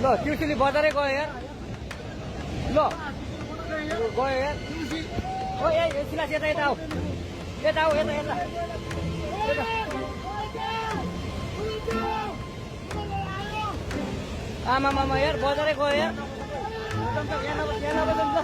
ल त्रिशुली बजारै गयो यार ल गयो यार ओ ए सिलास यता यता आऊ यता आऊ यता यता आमा मामा यार बजारै गयो यार यहाँ नबजाउँ ल